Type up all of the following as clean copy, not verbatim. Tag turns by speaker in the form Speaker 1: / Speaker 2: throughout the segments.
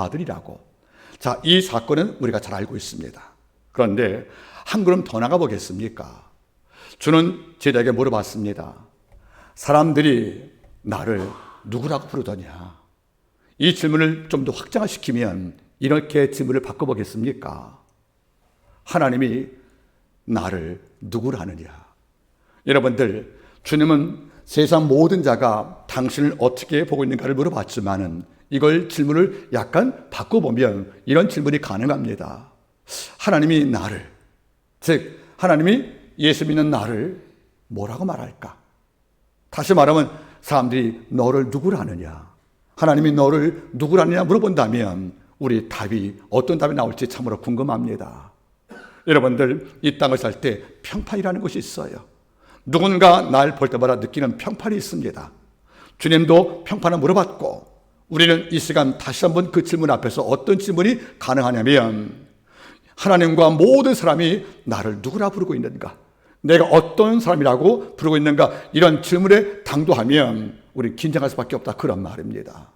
Speaker 1: 아들이라고. 자, 이 사건은 우리가 잘 알고 있습니다. 그런데 한 걸음 더 나가 보겠습니까? 주는 제자에게 물어봤습니다. 사람들이 나를 누구라고 부르더냐? 이 질문을 좀 더 확장시키면 이렇게 질문을 바꿔보겠습니까? 하나님이 나를 누구라 하느냐? 여러분들, 주님은 세상 모든 자가 당신을 어떻게 보고 있는가를 물어봤지만은 이걸 질문을 약간 바꿔보면 이런 질문이 가능합니다. 하나님이 나를, 즉 하나님이 예수 믿는 나를 뭐라고 말할까? 다시 말하면 사람들이 너를 누구라 하느냐? 하나님이 너를 누구라 하느냐 물어본다면 우리 답이 어떤 답이 나올지 참으로 궁금합니다. 여러분들, 이 땅을 살 때 평판이라는 것이 있어요. 누군가 날 볼 때마다 느끼는 평판이 있습니다. 주님도 평판을 물어봤고 우리는 이 시간 다시 한번 그 질문 앞에서 어떤 질문이 가능하냐면 하나님과 모든 사람이 나를 누구라 부르고 있는가? 내가 어떤 사람이라고 부르고 있는가? 이런 질문에 당도하면 우리 긴장할 수밖에 없다, 그런 말입니다.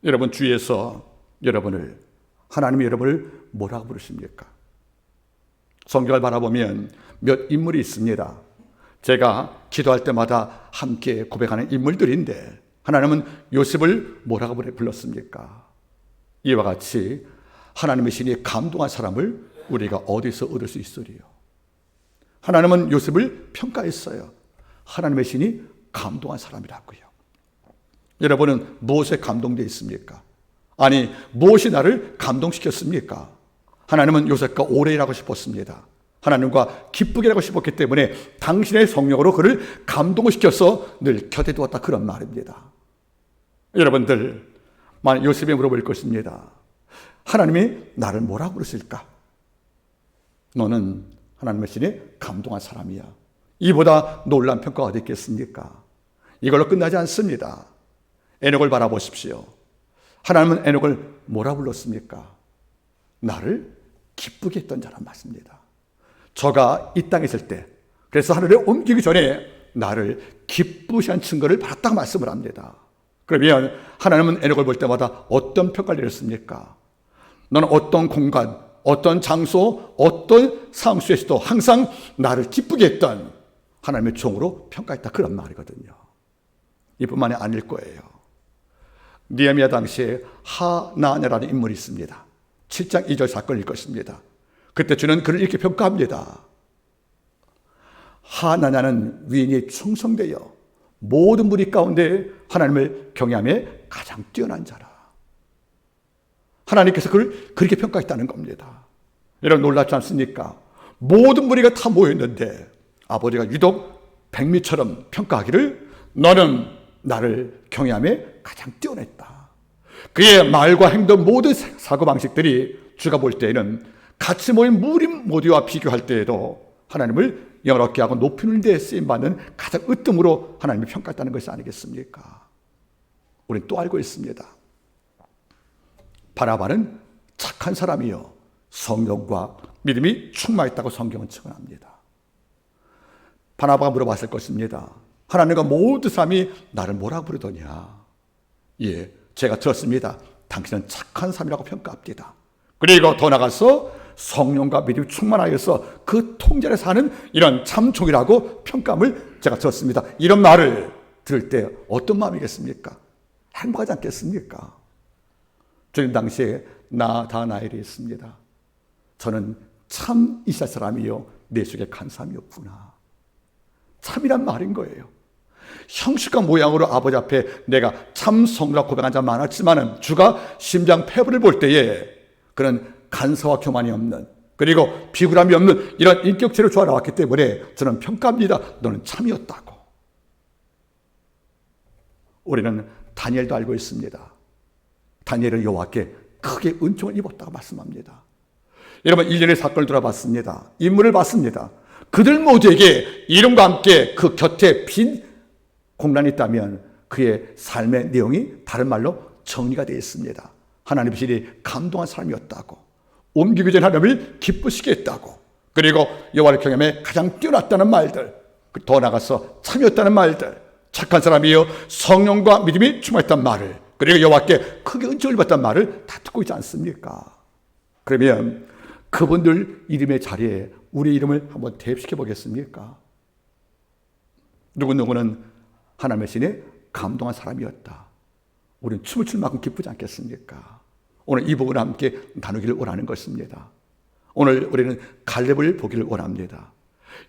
Speaker 1: 여러분, 주위에서 하나님이 여러분을 뭐라고 부르십니까? 성경을 바라보면 몇 인물이 있습니다. 제가 기도할 때마다 함께 고백하는 인물들인데 하나님은 요셉을 뭐라고 불렀습니까? 이와 같이 하나님의 신이 감동한 사람을 우리가 어디서 얻을 수 있으리요? 하나님은 요셉을 평가했어요. 하나님의 신이 감동한 사람이라고요. 여러분은 무엇에 감동되어 있습니까? 아니, 무엇이 나를 감동시켰습니까? 하나님은 요셉과 오래 일하고 싶었습니다. 하나님과 기쁘게 일하고 싶었기 때문에 당신의 성령으로 그를 감동을 시켜서 늘 곁에 두었다, 그런 말입니다. 여러분들, 만약 요셉이 물어볼 것입니다. 하나님이 나를 뭐라고 부르실까? 너는 하나님의 신에 감동한 사람이야. 이보다 놀라운 평가가 어디 있겠습니까? 이걸로 끝나지 않습니다. 에녹을 바라보십시오. 하나님은 에녹을 뭐라 불렀습니까? 나를 기쁘게 했던 자란 말씀입니다. 저가 이 땅에 있을 때, 그래서 하늘에 옮기기 전에 나를 기쁘시한 증거를 받았다고 말씀을 합니다. 그러면 하나님은 에녹을 볼 때마다 어떤 평가를 내렸습니까? 너는 어떤 공간, 어떤 장소, 어떤 상황 속에서도 항상 나를 기쁘게 했던 하나님의 종으로 평가했다, 그런 말이거든요. 이뿐만이 아닐 거예요. 느헤미야 당시에 하나냐라는 인물이 있습니다. 7장 2절 사건일 것입니다. 그때 주는 그를 이렇게 평가합니다. 하나냐는 위인이 충성되어 모든 무리 가운데 하나님을 경외함에 가장 뛰어난 자라. 하나님께서 그를 그렇게 평가했다는 겁니다. 여러분, 놀랍지 않습니까? 모든 무리가 다 모였는데 아버지가 유독 백미처럼 평가하기를 너는 나를 경외함에 가장 뛰어냈다. 그의 말과 행동, 모든 사고방식들이 주가 볼 때에는 같이 모인 무리 모두와 비교할 때에도 하나님을 영화롭게 하고 높이는 데 쓰임받는 가장 으뜸으로 하나님이 평가했다는 것이 아니겠습니까? 우리는 또 알고 있습니다. 바나바는 착한 사람이요 성령과 믿음이 충만했다고 성경은 증언합니다. 바나바가 물어봤을 것입니다. 하나님과 모든 사람이 나를 뭐라고 부르더냐? 예, 제가 들었습니다. 당신은 착한 사람이라고 평가합니다. 그리고 더 나가서 성령과 믿음이 충만하여서 그 통제를 사는 이런 참종이라고 평가함을 제가 들었습니다. 이런 말을 들을 때 어떤 마음이겠습니까? 행복하지 않겠습니까? 주님 당시에 나다나엘이 있습니다. 저는 참 이스라엘 사람이요 내 속에 간 사람이었구나. 참이란 말인 거예요. 형식과 모양으로 아버지 앞에 내가 참 성도라 고백한 자 많았지만 주가 심장 폐부를 볼 때에 그는 간사와 교만이 없는, 그리고 비굴함이 없는 이런 인격체를 좋아 나왔기 때문에 저는 평가합니다. 너는 참이었다고. 우리는 다니엘도 알고 있습니다. 다니엘은 여호와께 크게 은총을 입었다고 말씀합니다. 여러분, 일련의 사건을 들어봤습니다. 인물을 봤습니다. 그들 모두에게 이름과 함께 그 곁에 빈 공란이 있다면 그의 삶의 내용이 다른 말로 정리가 되어 있습니다. 하나님의 신이 감동한 사람이었다고, 옮기기 전 하나님을 기쁘시게 했다고, 그리고 여호와를 경외함에 가장 뛰어났다는 말들, 더 나아가서 참이었다는 말들, 착한 사람이요 성령과 믿음이 충만했다는 말을 그리고 여호와께 크게 은총을 받단 말을 다 듣고 있지 않습니까? 그러면 그분들 이름의 자리에 우리 이름을 한번 대입시켜 보겠습니까? 누구누구는 하나님의 신에 감동한 사람이었다. 우리는 춤을 출 만큼 기쁘지 않겠습니까? 오늘 이 부분을 함께 나누기를 원하는 것입니다. 오늘 우리는 갈렙을 보기를 원합니다.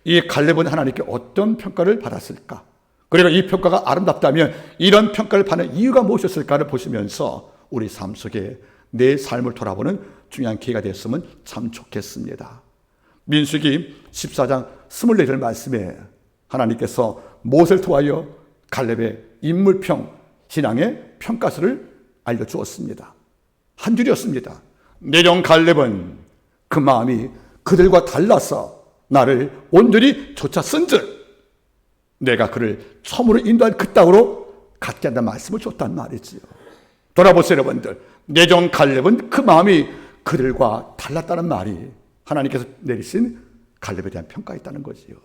Speaker 1: 이 갈렙은 하나님께 어떤 평가를 받았을까? 그리고 이 평가가 아름답다면 이런 평가를 받는 이유가 무엇이었을까를 보시면서 우리 삶 속에 내 삶을 돌아보는 중요한 기회가 됐으면 참 좋겠습니다. 민수기 14장 24절 말씀에 하나님께서 모세를 통하여 갈렙의 인물평, 신앙의 평가서를 알려주었습니다. 한 줄이었습니다. 내령 갈렙은 그 마음이 그들과 달라서 나를 온전히 좇았은즉 내가 그를 처음으로 인도한 그 땅으로 갖게 한다는 말씀을 줬단 말이지요. 돌아보세요 여러분들. 내정 갈렙은 그 마음이 그들과 달랐다는 말이 하나님께서 내리신 갈렙에 대한 평가였다는 거지요.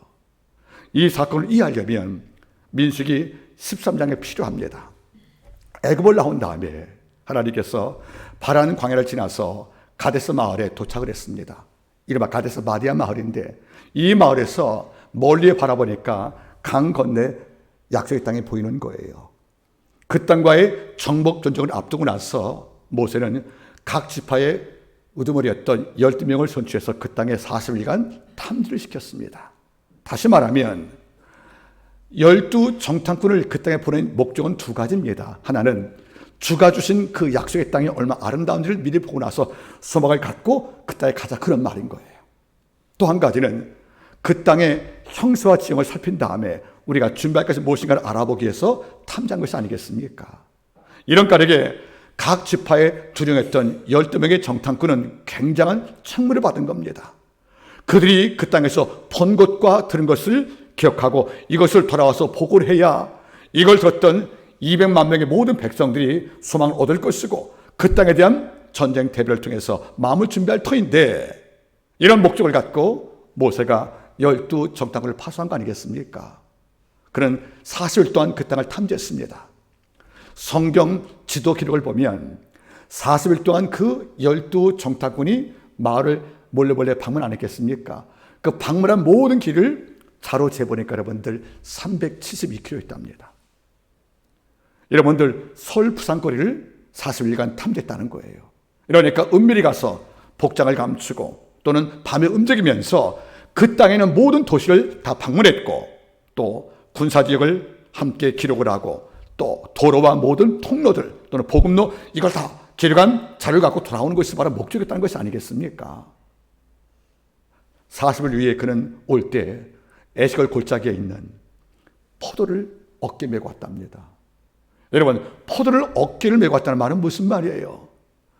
Speaker 1: 이 사건을 이해하려면 민수기 13장에 필요합니다. 애굽을 나온 다음에 하나님께서 바란 광야를 지나서 가데스 마을에 도착을 했습니다. 이른바 가데스 마디아 마을인데 이 마을에서 멀리 바라보니까 강 건너 약속의 땅이 보이는 거예요. 그 땅과의 정복 전쟁을 앞두고 나서 모세는 각 지파의 우두머리였던 12명을 선출해서 그 땅에 40일간 탐지를 시켰습니다. 다시 말하면 12 정탐꾼을 그 땅에 보낸 목적은 두 가지입니다. 하나는 주가 주신 그 약속의 땅이 얼마나 아름다운지를 미리 보고 나서 소망을 갖고 그 땅에 가자, 그런 말인 거예요. 또 한 가지는 그 땅의 형세와 지형을 살핀 다음에 우리가 준비할 것이 무엇인가를 알아보기 위해서 탐지한 것이 아니겠습니까? 이런 까닭에 각 지파에 두령했던 12명의 정탐꾼은 굉장한 책무를 받은 겁니다. 그들이 그 땅에서 본 것과 들은 것을 기억하고 이것을 돌아와서 보고를 해야 이걸 듣던 200만 명의 모든 백성들이 소망을 얻을 것이고 그 땅에 대한 전쟁 대비를 통해서 마음을 준비할 터인데, 이런 목적을 갖고 모세가 12 정탐꾼을 파수한 거 아니겠습니까? 그는 40일 동안 그 땅을 탐지했습니다. 성경 지도 기록을 보면 40일 동안 그 12 정탐꾼이 마을을 몰래 방문 안 했겠습니까? 그 방문한 모든 길을 자로 재보니까 여러분들 372km였답니다. 여러분들 서울 부산거리를 40일간 탐지했다는 거예요. 그러니까 은밀히 가서 복장을 감추고 또는 밤에 움직이면서 그 땅에 있는 모든 도시를 다 방문했고 또 군사지역을 함께 기록을 하고 또 도로와 모든 통로들 또는 보급로 이걸 다 기록한 자료를 갖고 돌아오는 것이 바로 목적이었다는 것이 아니겠습니까? 40일 위에 그는 올 때 에스겔 골짜기에 있는 포도를 어깨에 메고 왔답니다. 여러분, 포도를 어깨를 메고 왔다는 말은 무슨 말이에요?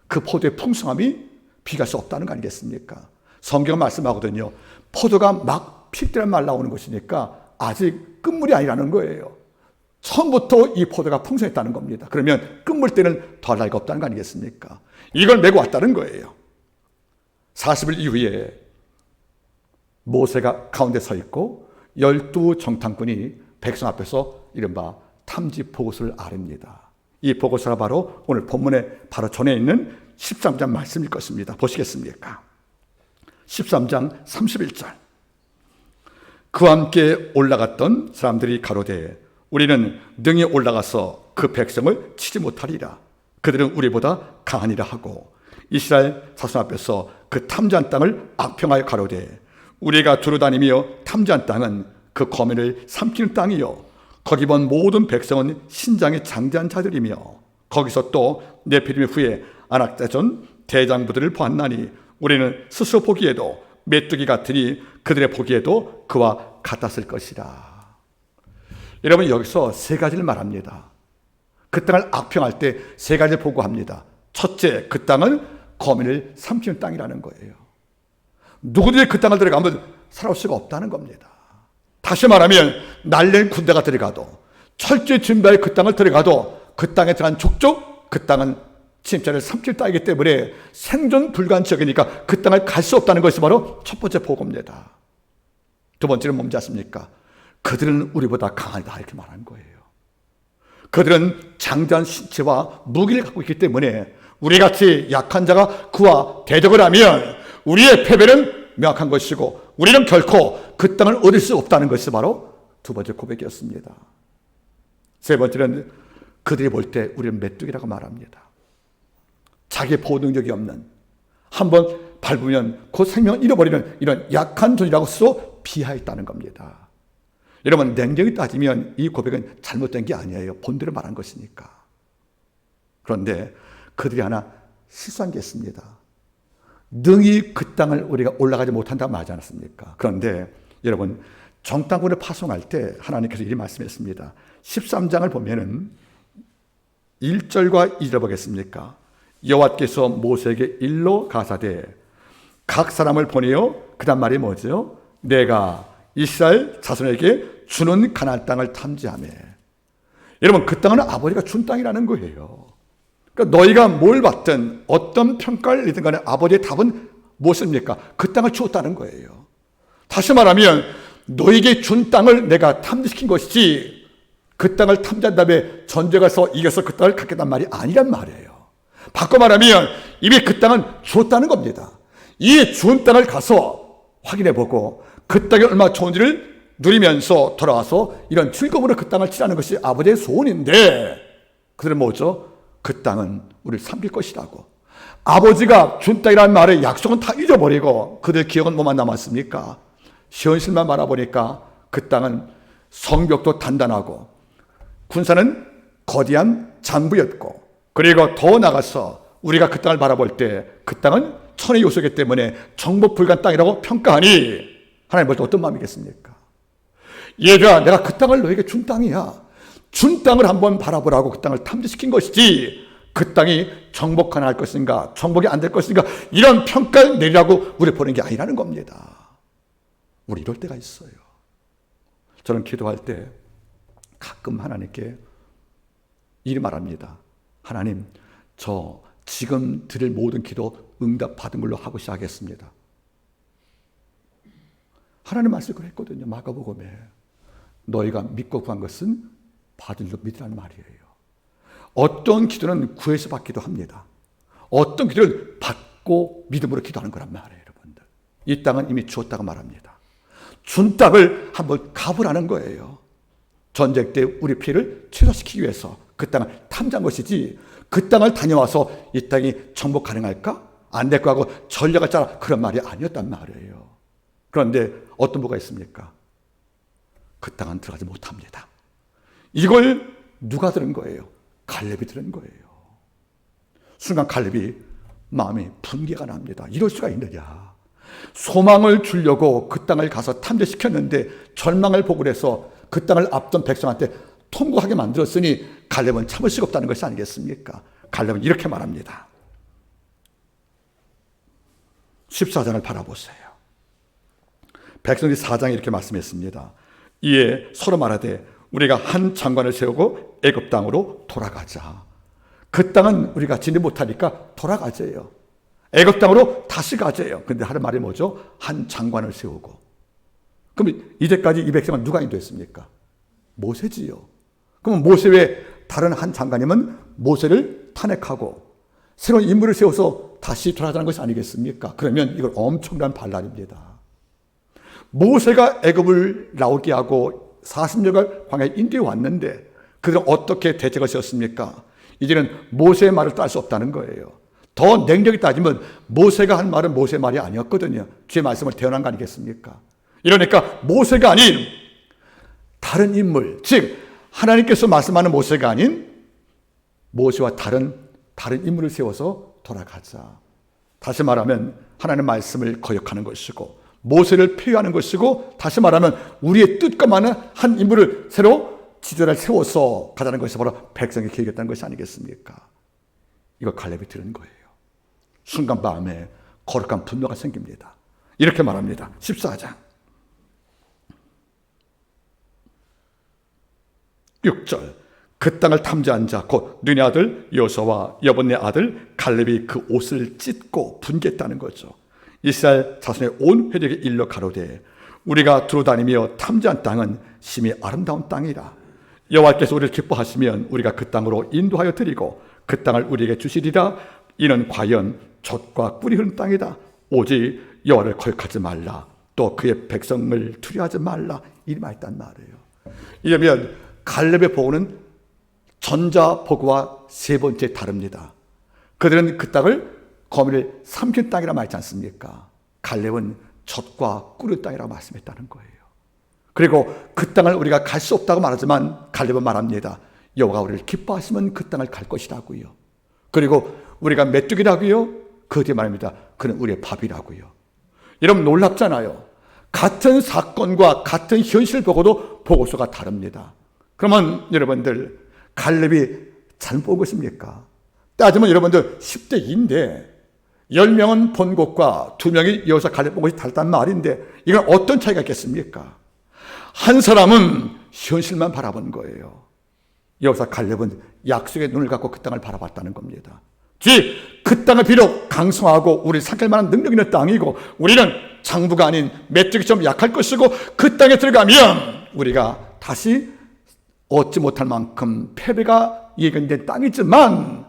Speaker 1: 그 포도의 풍성함이 비교할 수 없다는 거 아니겠습니까? 성경은 말씀하거든요. 포도가 막 필 때란 말 나오는 것이니까 아직 끝물이 아니라는 거예요. 처음부터 이 포도가 풍성했다는 겁니다. 그러면 끝물 때는 더할 나위가 없다는 거 아니겠습니까? 이걸 메고 왔다는 거예요. 40일 이후에 모세가 가운데 서 있고 12 정탐꾼이 백성 앞에서 이른바 탐지 보고서를 아릅니다. 이 보고서가 바로 오늘 본문에 바로 전에 있는 13장 말씀일 것입니다. 보시겠습니까? 13장 31절. 그와 함께 올라갔던 사람들이 가로되 우리는 능히 올라가서 그 백성을 치지 못하리라. 그들은 우리보다 강하니라 하고 이스라엘 자손 앞에서 그 탐지한 땅을 악평하여 가로되 우리가 두루다니며 탐지한 땅은 그 거민을 삼키는 땅이요 거기 본 모든 백성은 신장이 장대한 자들이며 거기서 또 네피림 후에 아낙자손 대장부들을 보았나니 우리는 스스로 보기에도 메뚜기 같으니 그들의 보기에도 그와 같았을 것이라. 여러분, 여기서 세 가지를 말합니다. 그 땅을 악평할 때 세 가지를 보고합니다. 첫째, 그 땅은 거민을 삼키는 땅이라는 거예요. 누구든지 그 땅을 들어가면 살아올 수가 없다는 겁니다. 다시 말하면 날랜 군대가 들어가도 철저히 준비할 그 땅을 들어가도 그 땅에 들어간 족족 그 땅은 침자를 삼킬 땅이기 때문에 생존 불가한 지역이니까 그 땅을 갈 수 없다는 것이 바로 첫 번째 보고입니다. 두 번째는 뭔지 아십니까? 그들은 우리보다 강하다 이렇게 말하는 거예요. 그들은 장대한 신체와 무기를 갖고 있기 때문에 우리같이 약한 자가 그와 대적을 하면 우리의 패배는 명확한 것이고 우리는 결코 그 땅을 얻을 수 없다는 것이 바로 두 번째 고백이었습니다. 세 번째는 그들이 볼 때 우리는 메뚜기라고 말합니다. 자기의 보호 능력이 없는, 한번 밟으면 그 생명을 잃어버리는 이런 약한 존재라고 스스로 비하했다는 겁니다. 여러분, 냉정히 따지면 이 고백은 잘못된 게 아니에요. 본대로 말한 것이니까. 그런데 그들이 하나 실수한 게 있습니다. 능히 그 땅을 우리가 올라가지 못한다고 말하지 않았습니까? 그런데 여러분, 정탐꾼을 파송할 때 하나님께서 이렇게 말씀했습니다. 13장을 보면은 1절과 2절 보겠습니까? 여호와께서 모세에게 일러 가사대 각 사람을 보내어, 그 다음 말이 뭐죠? 내가 이스라엘 자손에게 주는 가나안 땅을 탐지하며. 여러분, 그 땅은 아버지가 준 땅이라는 거예요. 그러니까 너희가 뭘 받든 어떤 평가를 내든 간에 아버지의 답은 무엇입니까? 그 땅을 주었다는 거예요. 다시 말하면 너희에게 준 땅을 내가 탐지시킨 것이지 그 땅을 탐지한 다음에 전쟁에 가서 이겨서 그 땅을 갖겠다는 말이 아니란 말이에요. 바꿔 말하면 이미 그 땅은 주었다는 겁니다. 이 주은 땅을 가서 확인해보고 그 땅이 얼마나 좋은지를 누리면서 돌아와서 이런 즐거움으로 그 땅을 치라는 것이 아버지의 소원인데, 그들은 뭐죠? 그 땅은 우리를 삼킬 것이라고. 아버지가 준 땅이라는 말의 약속은 다 잊어버리고 그들 기억은 뭐만 남았습니까? 현실만 바라보니까 그 땅은 성벽도 단단하고 군사는 거대한 장부였고, 그리고 더 나가서 우리가 그 땅을 바라볼 때 그 땅은 천의 요소이기 때문에 정복 불가한 땅이라고 평가하니 하나님 볼 때 어떤 마음이겠습니까? 얘들아, 내가 그 땅을 너에게 준 땅이야. 준 땅을 한번 바라보라고 그 땅을 탐지시킨 것이지 그 땅이 정복 가능할 것인가 정복이 안 될 것인가 이런 평가를 내리라고 우리 보는 게 아니라는 겁니다. 우리 이럴 때가 있어요. 저는 기도할 때 가끔 하나님께 이리 말합니다. 하나님, 저 지금 드릴 모든 기도 응답 받은 걸로 하고 시작하겠습니다. 하나님 말씀 그랬거든요. 마가복음에 너희가 믿고 구한 것은 받은 줄 믿으라는 말이에요. 어떤 기도는 구해서 받기도 합니다. 어떤 기도를 받고 믿음으로 기도하는 거란 말이에요. 여러분들, 이 땅은 이미 주었다고 말합니다. 준 땅을 한번 가보라는 거예요. 전쟁 때 우리 피해를 최소화시키기 위해서 그 땅을 탐지한 것이지 그 땅을 다녀와서 이 땅이 정복 가능할까? 안 될 거 하고 전략을 짜라, 그런 말이 아니었단 말이에요. 그런데 어떤 뭐가 있습니까? 그 땅은 들어가지 못합니다. 이걸 누가 들은 거예요? 갈렙이 들은 거예요. 순간 갈렙이 마음이 분개가 납니다. 이럴 수가 있느냐. 소망을 주려고 그 땅을 가서 탐지시켰는데 절망을 보고 해서 그 땅을 앞던 백성한테 통곡하게 만들었으니 갈렙은 참을 수가 없다는 것이 아니겠습니까? 갈렙은 이렇게 말합니다. 14장을 바라보세요. 백성들이 4장에 이렇게 말씀했습니다. 이에 서로 말하되 우리가 한 장관을 세우고 애굽 땅으로 돌아가자. 그 땅은 우리가 지내 못하니까 돌아가재요. 애굽 땅으로 다시 가재요. 근데 하는 말이 뭐죠? 한 장관을 세우고. 그럼 이제까지 이 백성은 누가 인도했습니까? 모세지요. 그럼 모세 외에 다른 한 장관이면 모세를 탄핵하고 새로운 인물을 세워서 다시 돌아가자는 것이 아니겠습니까? 그러면 이걸 엄청난 반란입니다. 모세가 애굽을 나오게 하고 40년을 광야에 인도해 왔는데 그들은 어떻게 대책을 세웠습니까? 이제는 모세의 말을 따를 수 없다는 거예요. 더 냉정히 따지면 모세가 한 말은 모세의 말이 아니었거든요. 주의 말씀을 대언한 거 아니겠습니까? 이러니까 모세가 아닌 다른 인물, 즉 하나님께서 말씀하는 모세가 아닌 모세와 다른 인물을 세워서 돌아가자. 다시 말하면 하나님의 말씀을 거역하는 것이고 모세를 폐위하는 것이고, 다시 말하면 우리의 뜻과 맞는 한 인물을 새로 지도자를 세워서 가자는 것이 바로 백성의 계획이었다는 것이 아니겠습니까? 이거 갈렙이 들은 거예요. 순간 마음에 거룩한 분노가 생깁니다. 이렇게 말합니다. 14장 6절 그 땅을 탐지한 자 곧 눈의 아들 여호수아와 여분의 아들 갈렙이 그 옷을 찢고 분개했다는 거죠. 이스라엘 자손의 온 회력에 일러 가로되 우리가 두루다니며 탐지한 땅은 심히 아름다운 땅이라. 여호와께서 우리를 기뻐하시면 우리가 그 땅으로 인도하여 드리고 그 땅을 우리에게 주시리라. 이는 과연 젖과 꿀이 흐르는 땅이다. 오직 여호와를 거역하지 말라. 또 그의 백성을 두려워하지 말라. 이 말이란 말이에요. 이러면 갈렙의 보고는 전자 보고와 세 번째 다릅니다. 그들은 그 땅을 거민을 삼킨 땅이라 말하지 않습니까? 갈렙은 젖과 꿀의 땅이라고 말씀했다는 거예요. 그리고 그 땅을 우리가 갈 수 없다고 말하지만 갈렙은 말합니다. 여호와가 우리를 기뻐하시면 그 땅을 갈 것이라고요. 그리고 우리가 메뚜기라고요. 그 뒤에 말합니다. 그는 우리의 밥이라고요. 여러분 놀랍잖아요. 같은 사건과 같은 현실을 보고도 보고서가 다릅니다. 그러면 여러분들 갈렙이 잘못 본 것입니까? 따지면 여러분들 10대 2인데 10명은 본 것과 2명이 여기서 갈렙 본 것이 다르단 말인데 이건 어떤 차이가 있겠습니까? 한 사람은 현실만 바라본 거예요. 여기서 갈렙은 약속의 눈을 갖고 그 땅을 바라봤다는 겁니다. 그 땅은 비록 강성하고 우리 삼킬 만한 능력 있는 땅이고 우리는 장부가 아닌 메뚜기처럼 약할 것이고 그 땅에 들어가면 우리가 다시 얻지 못할 만큼 패배가 예견된 땅이지만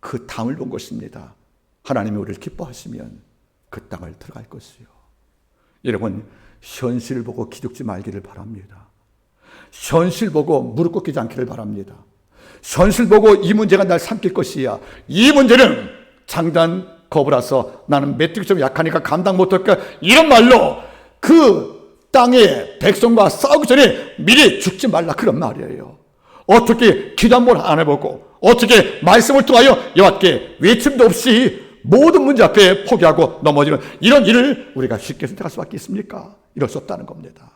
Speaker 1: 그 땅을 본 것입니다. 하나님이 우리를 기뻐하시면 그 땅을 들어갈 것이요. 여러분 현실을 보고 기죽지 말기를 바랍니다. 현실 보고 무릎 꿇기지 않기를 바랍니다. 현실 보고 이 문제가 날 삼킬 것이야. 이 문제는 장단 거부라서 나는 메뚜기처럼 약하니까 감당 못할까 이런 말로 그 땅의 백성과 싸우기 전에 미리 죽지 말라 그런 말이에요. 어떻게 기도 한 번 안 해보고 어떻게 말씀을 통하여 여호와께 외침도 없이 모든 문제 앞에 포기하고 넘어지는 이런 일을 우리가 쉽게 선택할 수밖에 있습니까? 이럴 수 없다는 겁니다.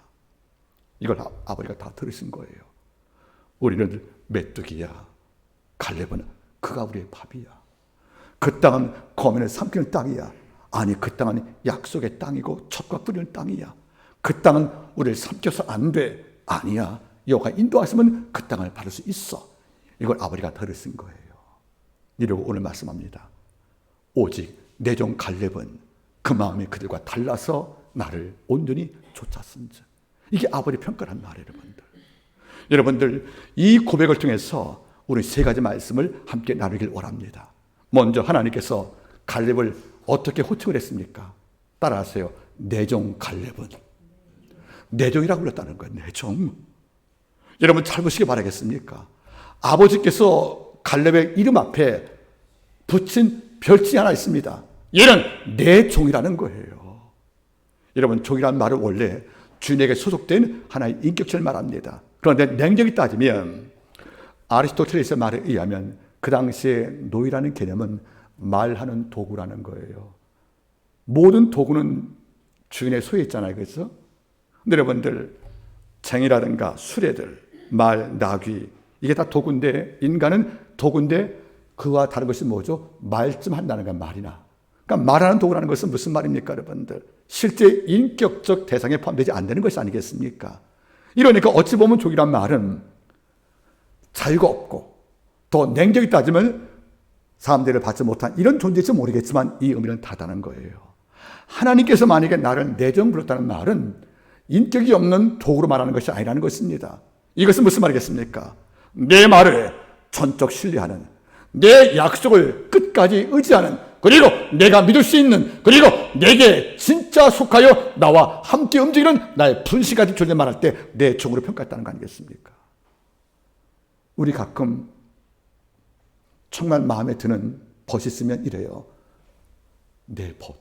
Speaker 1: 이걸 아버지가 다 들으신 거예요. 우리는 메뚜기야. 갈렙은 그가 우리의 밥이야. 그 땅은 거민을 삼키는 땅이야. 아니 그 땅은 약속의 땅이고 젖과 꿀이는 땅이야. 그 땅은 우리를 삼켜서 안 돼. 아니야. 여호와가 인도하시면 그 땅을 받을 수 있어. 이걸 아버지가 들으신 거예요. 이러고 오늘 말씀합니다. 오직 내 종 갈렙은 그 마음이 그들과 달라서 나를 온전히 쫓았은즉. 이게 아버지 평가란 말이에요. 여러분들 이 고백을 통해서 우리 세 가지 말씀을 함께 나누길 원합니다. 먼저 하나님께서 갈렙을 어떻게 호칭을 했습니까? 따라하세요. 내 종 갈렙은. 내 종이라고 불렀다는 거예요. 내 종. 여러분 잘 보시기 바라겠습니까? 아버지께서 갈렙의 이름 앞에 붙인 별칭이 하나 있습니다. 얘는 내 종이라는 거예요. 여러분 종이라는 말은 원래 주인에게 소속된 하나의 인격체를 말합니다. 그런데 냉정히 따지면 아리스토텔레스의 말에 의하면 그 당시에 노예라는 개념은 말하는 도구라는 거예요. 모든 도구는 주인의 소유에 있잖아요. 그렇죠? 근데 여러분들 쟁이라든가 수레들, 말, 나귀 이게 다 도구인데 인간은 도구인데 그와 다른 것이 뭐죠? 말쯤 한다는 건 말이나. 그러니까 말하는 도구라는 것은 무슨 말입니까, 여러분들? 실제 인격적 대상에 포함되지 않는 것이 아니겠습니까? 이러니까 어찌 보면 종이란 말은 자유가 없고 더 냉정히 따지면 사람들을 받지 못한 이런 존재일지 모르겠지만 이 의미는 다다는 거예요. 하나님께서 만약에 나를 내정 불렀다는 말은 인격이 없는 도구로 말하는 것이 아니라는 것입니다. 이것은 무슨 말이겠습니까? 내 말을 전적 신뢰하는, 내 약속을 끝까지 의지하는, 그리고 내가 믿을 수 있는, 그리고 내게 진짜 속하여 나와 함께 움직이는 나의 분실까지 존재 말할 때 내 종으로 평가했다는 거 아니겠습니까? 우리 가끔 정말 마음에 드는 벗이 있으면 이래요. 내 벗.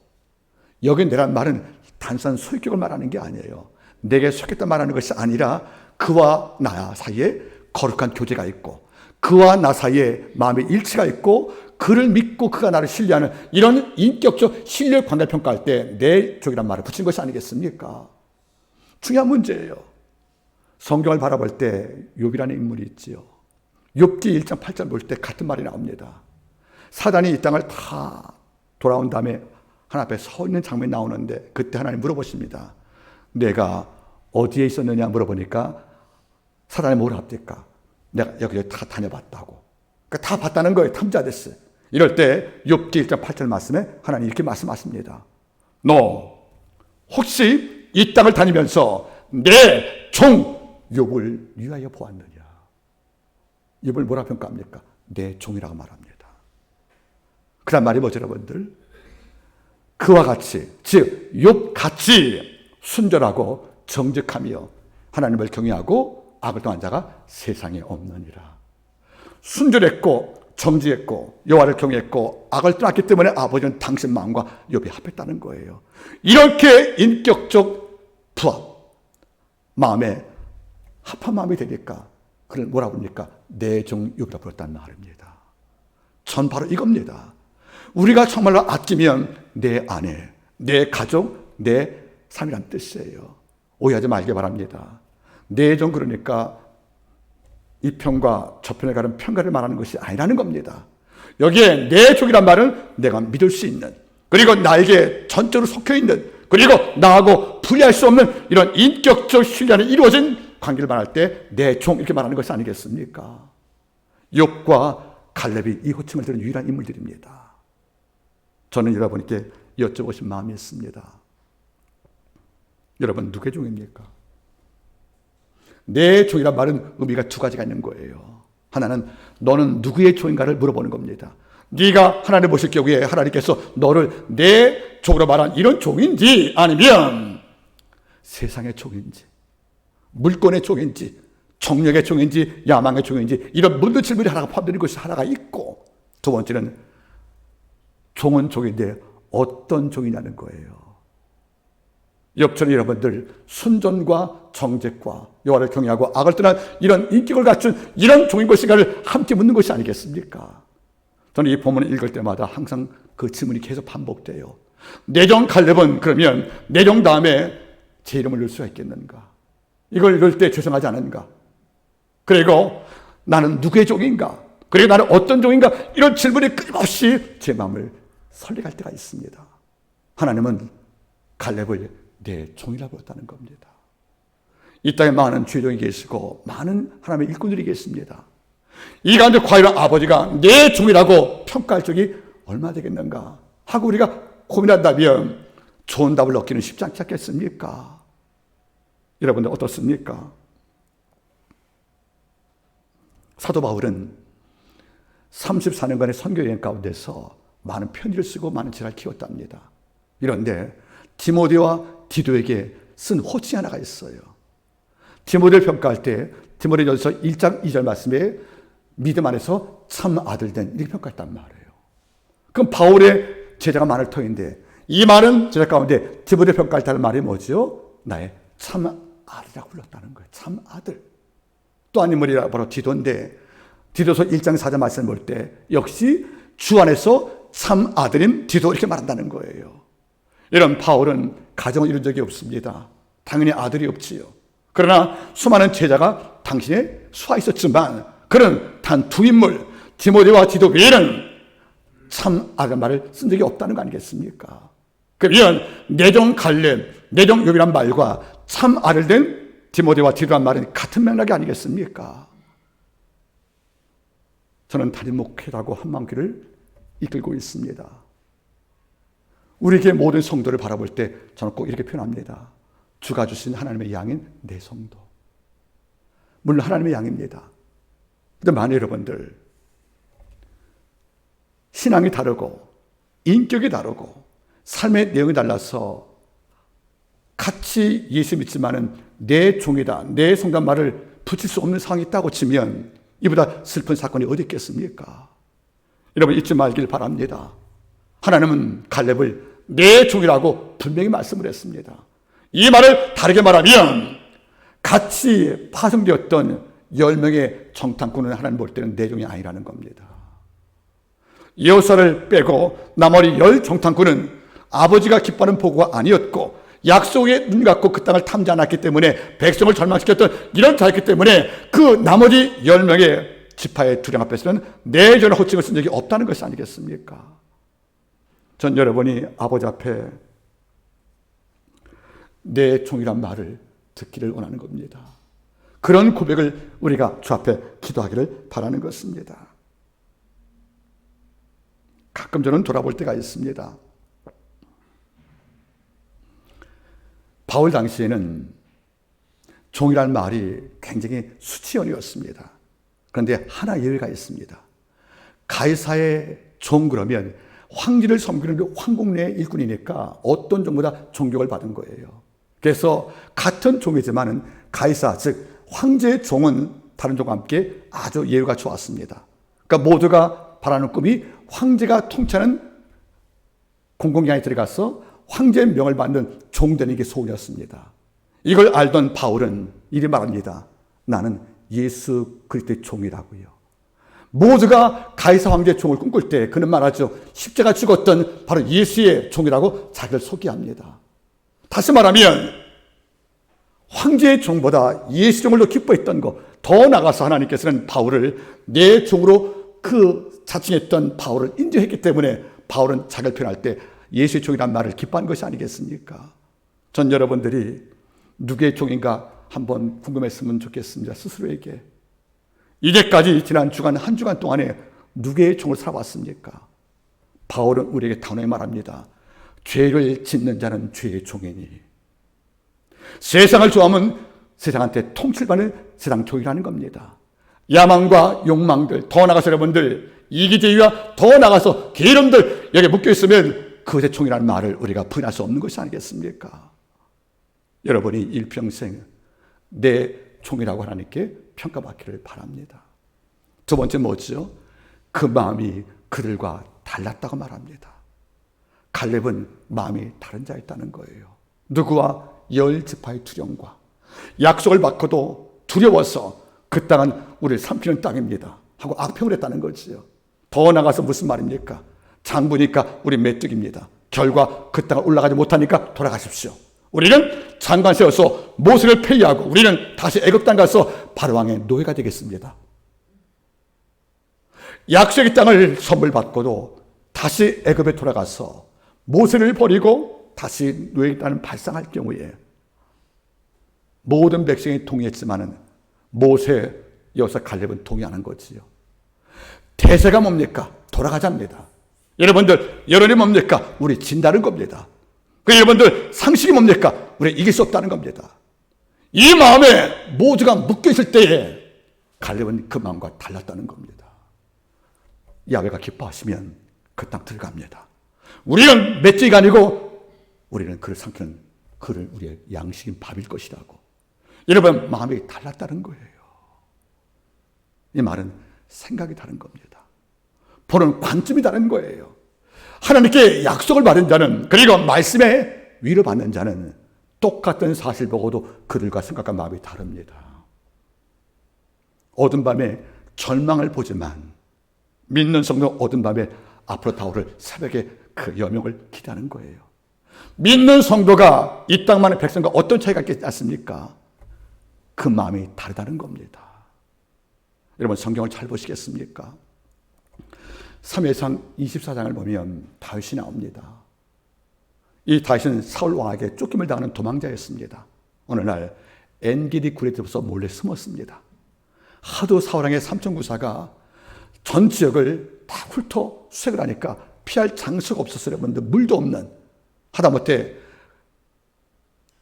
Speaker 1: 여기 내란 말은 단순한 소유격을 말하는 게 아니에요. 내게 속했다 말하는 것이 아니라 그와 나 사이에 거룩한 교제가 있고 그와 나 사이에 마음의 일치가 있고 그를 믿고 그가 나를 신뢰하는 이런 인격적 신뢰 관계를 평가할 때 내 족이란 말을 붙인 것이 아니겠습니까? 중요한 문제예요. 성경을 바라볼 때 욥이라는 인물이 있지요. 욥기 1장 8절 볼 때 같은 말이 나옵니다. 사단이 이 땅을 다 돌아온 다음에 하나님 앞에 서 있는 장면이 나오는데 그때 하나님 물어보십니다. 내가 어디에 있었느냐 물어보니까 사단이 뭘 합니까? 내가 여기 다 다녀봤다고. 그러니까 다 봤다는 거예요. 탐자됐어요. 이럴 때 욥기 1장 8절 말씀에 하나님 이렇게 말씀하십니다. 너 혹시 이 땅을 다니면서 내 종 욥을 위하여 보았느냐? 욥을 뭐라 평가합니까? 내 종이라고 말합니다. 그란 말이 뭐죠, 여러분들? 그와 같이, 즉 욥같이 순전하고 정직하며 하나님을 경외하고 악을 떠난 자가 세상에 없느니라. 순전했고 정직했고 여호와를 경외했고 악을 떠났기 때문에 아버지는 당신 마음과 욥이 합했다는 거예요. 이렇게 인격적 부합, 마음에 합한 마음이 되니까 그를 뭐라 부릅니까? 내 종 욥이라 불렀다는 말입니다. 전 바로 이겁니다. 우리가 정말로 아끼면 내 아내, 내 가족, 내 삶이란 뜻이에요. 오해하지 말기 바랍니다. 내 종, 그러니까 이 편과 저 편에 가는 편가를 말하는 것이 아니라는 겁니다. 여기에 내 종이란 말은 내가 믿을 수 있는, 그리고 나에게 전적으로 속해 있는, 그리고 나하고 분리할 수 없는 이런 인격적 신뢰는 이루어진 관계를 말할 때 내 종 이렇게 말하는 것이 아니겠습니까? 욥과 갈렙이 이 호칭을 들은 유일한 인물들입니다. 저는 여러분께 여쭤보신 마음이 있습니다. 여러분 누구의 종입니까? 내 종이란 말은 의미가 두 가지가 있는 거예요. 하나는 너는 누구의 종인가를 물어보는 겁니다. 네가 하나님을 보실 경우에 하나님께서 너를 내 종으로 말한 이런 종인지, 아니면 세상의 종인지, 물권의 종인지, 정력의 종인지, 야망의 종인지, 이런 모든 질문이 하나가 포함되는 것이 하나가 있고, 두 번째는 종은 종인데 어떤 종이냐는 거예요. 욥처럼 여러분들 순전과 정직과 여호와를 경외하고 악을 떠난 이런 인격을 갖춘 이런 종인 것인가를 함께 묻는 것이 아니겠습니까? 저는 이 본문을 읽을 때마다 항상 그 질문이 계속 반복돼요. 내 종 갈렙은 그러면 내 종 다음에 제 이름을 넣을 수가 있겠는가? 이걸 읽을 때 죄송하지 않은가? 그리고 나는 누구의 종인가? 그리고 나는 어떤 종인가? 이런 질문이 끊임없이 제 마음을 설레갈 때가 있습니다. 하나님은 갈렙을 내 종이라고 했다는 겁니다. 이 땅에 많은 주종이 계시고 많은 하나님의 일꾼들이 계십니다. 이 가운데 과연 아버지가 내 종이라고 평가할 적이 얼마 되겠는가 하고 우리가 고민한다면 좋은 답을 얻기는 쉽지 않지 않겠습니까? 여러분들 어떻습니까? 사도 바울은 34년간의 선교여행 가운데서 많은 편지를 쓰고 많은 재를 키웠답니다. 그런데 디모데와 디도에게 쓴 호칭 하나가 있어요. 디모데를 평가할 때 디모데전서 1장 2절 말씀에 믿음 안에서 참 아들된, 이렇게 평가했단 말이에요. 그럼 바울의 제자가 많을 터인데 이 많은 제자 가운데 디모데를 평가할 때는 말이 뭐죠? 나의 참 아들이라고 불렀다는 거예요. 참 아들. 또 한 인물이 바로 디도인데 디도서 1장 4절 말씀을 볼 때 역시 주 안에서 참 아들인 디도, 이렇게 말한다는 거예요. 이런 바울은 가정을 이룬 적이 없습니다. 당연히 아들이 없지요. 그러나 수많은 제자가 당신의 수하 있었지만 그는 단 두 인물, 디모데와 디도 외에는 참 아들 말을 쓴 적이 없다는 거 아니겠습니까? 그러면 내종 갈렙, 내종 욥이란 말과 참 아들 된 디모데와 디도란 말은 같은 맥락이 아니겠습니까? 저는 담임 목회라고 한마음교회를 이끌고 있습니다. 우리에게 모든 성도를 바라볼 때 저는 꼭 이렇게 표현합니다. 주가 주신 하나님의 양인 내 성도. 물론 하나님의 양입니다. 그런데 만약 여러분들 신앙이 다르고 인격이 다르고 삶의 내용이 달라서 같이 예수 믿지만은 내 종이다, 내 성단 말을 붙일 수 없는 상황이 있다고 치면 이보다 슬픈 사건이 어디 있겠습니까? 여러분 잊지 말길 바랍니다. 하나님은 갈렙을 내 종이라고 분명히 말씀을 했습니다. 이 말을 다르게 말하면 같이 파송되었던 10명의 정탐꾼은 하나님 볼 때는 내 종이 아니라는 겁니다. 여호사를 빼고 나머지 10 정탐꾼은 아버지가 기뻐하는 보고가 아니었고 약속에 눈 감고 그 땅을 탐지 않았기 때문에 백성을 절망시켰던 이런 자였기 때문에 그 나머지 10명의 지파의 두령 앞에서는 내 종이라는 호칭을 쓴 적이 없다는 것이 아니겠습니까? 전 여러분이 아버지 앞에 내 종이란 말을 듣기를 원하는 겁니다. 그런 고백을 우리가 주 앞에 기도하기를 바라는 것입니다. 가끔 저는 돌아볼 때가 있습니다. 바울 당시에는 종이란 말이 굉장히 수치연이었습니다. 그런데 하나 예외가 있습니다. 가이사의 종 그러면 황제를 섬기는 황궁 내 일꾼이니까 어떤 종보다 존경을 받은 거예요. 그래서 같은 종이지만은 가이사 즉 황제의 종은 다른 종과 함께 아주 예우가 좋았습니다. 그러니까 모두가 바라는 꿈이 황제가 통치하는 공공기관에 들어가서 황제의 명을 받는 종 되는 게 소원이었습니다. 이걸 알던 바울은 이리 말합니다. 나는 예수 그리스도의 종이라고요. 모두가 가이사 황제의 종을 꿈꿀 때 그는 말하죠. 십자가 죽었던 바로 예수의 종이라고 자기를 소개합니다. 다시 말하면 황제의 종보다 예수 종을 더 기뻐했던 것, 더 나아가서 하나님께서는 바울을 내 종으로 그 자칭했던 바울을 인정했기 때문에 바울은 자기를 표현할 때 예수의 종이라는 말을 기뻐한 것이 아니겠습니까? 전 여러분들이 누구의 종인가 한번 궁금했으면 좋겠습니다. 스스로에게. 이제까지 지난 주간 한 주간 동안에 누구의 종을 살아왔습니까? 바울은 우리에게 단호히 말합니다. 죄를 짓는 자는 죄의 종이니. 세상을 좋아하면 세상한테 통치받는 세상 종이라는 겁니다. 야망과 욕망들, 더 나아가서 여러분들 이기주의와 더 나아가서 게으름들 여기에 묶여있으면 그것의 종이라는 말을 우리가 부인할 수 없는 것이 아니겠습니까? 여러분이 일평생 내 종이라고 하나님께 평가받기를 바랍니다. 두 번째 뭐죠? 그 마음이 그들과 달랐다고 말합니다. 갈렙은 마음이 다른 자였다는 거예요. 누구와? 열 지파의 두려움과 약속을 받고도 두려워서 그 땅은 우리를 삼키는 땅입니다 하고 악평을 했다는 거지요. 더 나가서 무슨 말입니까? 장부니까 우리 메뚜기입니다. 결과 그 땅을 올라가지 못하니까 돌아가십시오. 우리는 장관 세워서 모세를 폐위하고 우리는 다시 애굽 땅 가서 바로왕의 노예가 되겠습니다. 약속의 땅을 선물 받고도 다시 애굽에 돌아가서 모세를 버리고 다시 노예의 땅을 발상할 경우에 모든 백성이 동의했지만은 모세 여기서 갈렙은 동의하는 거지요. 대세가 뭡니까? 돌아가자입니다. 여러분들 여론이 뭡니까? 우리 진다는 겁니다. 그 여러분들 상식이 뭡니까? 우리 이길 수 없다는 겁니다. 이 마음에 모두가 묶여있을 때에 갈렙은 그 마음과 달랐다는 겁니다. 야훼가 기뻐하시면 그 땅 들어갑니다. 우리는 맷쟁이가 아니고 우리는 그를 삼키는 그를 우리의 양식인 밥일 것이라고. 여러분 마음이 달랐다는 거예요. 이 말은 생각이 다른 겁니다. 보는 관점이 다른 거예요. 하나님께 약속을 받은 자는 그리고 말씀에 위로받는 자는 똑같은 사실 보고도 그들과 생각과 마음이 다릅니다. 어두운 밤에 절망을 보지만 믿는 성도 어두운 밤에 앞으로 다오를 새벽에 그 여명을 기대하는 거예요. 믿는 성도가 이 땅만의 백성과 어떤 차이가 있지 않습니까? 그 마음이 다르다는 겁니다. 여러분 성경을 잘 보시겠습니까? 사무엘상 24장을 보면 다윗이 나옵니다. 이 다윗은 사울 왕에게 쫓김을 당하는 도망자였습니다. 어느 날 엔게디 굴에 들어서 몰래 숨었습니다. 하도 사울 왕의 삼천구사가 전 지역을 다 훑어 수색을 하니까 피할 장소가 없었어요. 여러분들 물도 없는 하다못해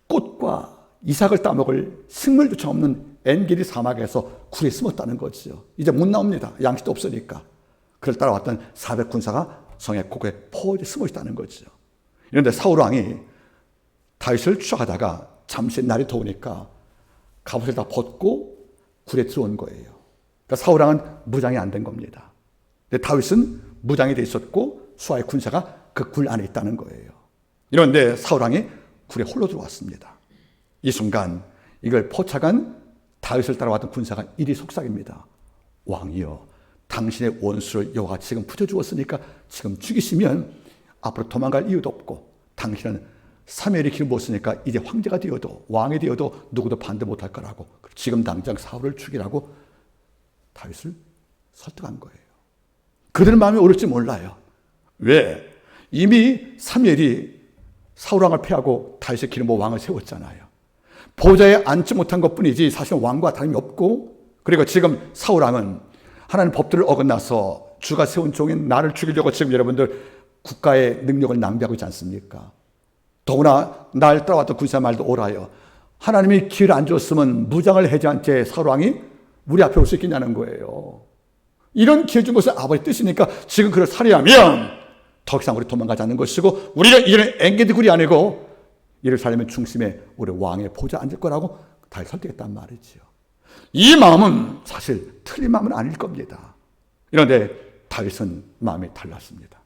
Speaker 1: 꽃과 이삭을 따먹을 식물조차 없는 엔게디 사막에서 굴에 숨었다는 거지요. 이제 못 나옵니다. 양식도 없으니까. 그를 따라왔던 400군사가 성의 고개 포 숨어 있다는 거죠. 그런데 사울 왕이 다윗을 추적하다가 잠시 날이 더우니까 갑옷을 다 벗고 굴에 들어온 거예요. 그러니까 사울 왕은 무장이 안 된 겁니다. 근데 다윗은 무장이 돼 있었고 수하의 군사가 그 굴 안에 있다는 거예요. 그런데 사울 왕이 굴에 홀로 들어왔습니다. 이 순간 이걸 포착한 다윗을 따라왔던 군사가 이리 속삭입니다. 왕이여, 당신의 원수를 여호와가 지금 붙여주었으니까 지금 죽이시면 앞으로 도망갈 이유도 없고 당신은 사무엘의 길을 못 쓰니까 이제 황제가 되어도 왕이 되어도 누구도 반대 못할 거라고 지금 당장 사울을 죽이라고 다윗을 설득한 거예요. 그들은 마음이 옳을지 몰라요. 왜? 이미 사무엘이 사울 왕을 패하고 다윗의 길을 왕을 세웠잖아요. 보좌에 앉지 못한 것뿐이지 사실은 왕과 다름이 없고 그리고 지금 사울 왕은 하나님 법들을 어긋나서 주가 세운 종인 나를 죽이려고 지금 여러분들 국가의 능력을 낭비하고 있지 않습니까? 더구나 날 따라왔던 군사 말도 옳아요. 하나님이 기회를 안 줬으면 무장을 해제한 채 사울 왕이 우리 앞에 올 수 있겠냐는 거예요. 이런 기회 준 것은 아버지 뜻이니까 지금 그를 살해하면 더 이상 우리 도망가지 않는 것이고 우리가 이런 앵게드굴이 아니고 예루살렘의 중심에 우리 왕의 보좌에 앉을 거라고 다윗을 설득했단 말이지요. 이 마음은 사실 틀린 마음은 아닐 겁니다. 그런데 다윗은 마음이 달랐습니다.